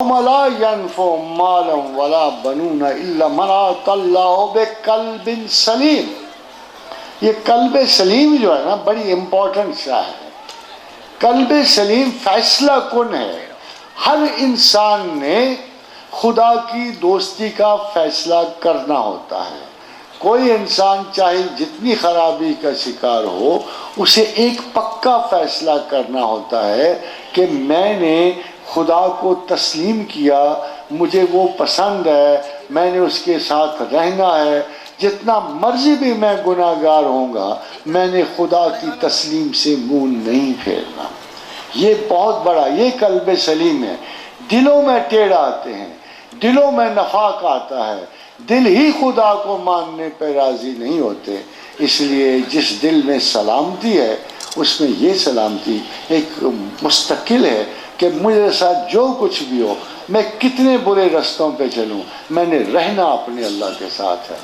لا ينفع مال ولا بنون الا من آتى اللہ بقلب سلیم. یہ قلب سلیم جو ہے نا بڑی امپورٹنٹ سا ہے. قلب سلیم فیصلہ کن ہے. ہر انسان نے خدا کی دوستی کا فیصلہ کرنا ہوتا ہے. کوئی انسان چاہے جتنی خرابی کا شکار ہو اسے ایک پکا فیصلہ کرنا ہوتا ہے کہ میں نے خدا کو تسلیم کیا, مجھے وہ پسند ہے, میں نے اس کے ساتھ رہنا ہے, جتنا مرضی بھی میں گناہ گار ہوں گا میں نے خدا کی تسلیم سے منہ نہیں پھیرنا. یہ بہت بڑا, یہ قلب سلیم ہے. دلوں میں ٹیڑھ آتے ہیں, دلوں میں نفاق آتا ہے, دل ہی خدا کو ماننے پہ راضی نہیں ہوتے. اس لیے جس دل میں سلامتی ہے اس میں یہ سلامتی ایک مستقل ہے کہ مجھے ساتھ جو کچھ بھی ہو, میں کتنے برے رستوں پہ چلوں, میں نے رہنا اپنے اللہ کے ساتھ ہے.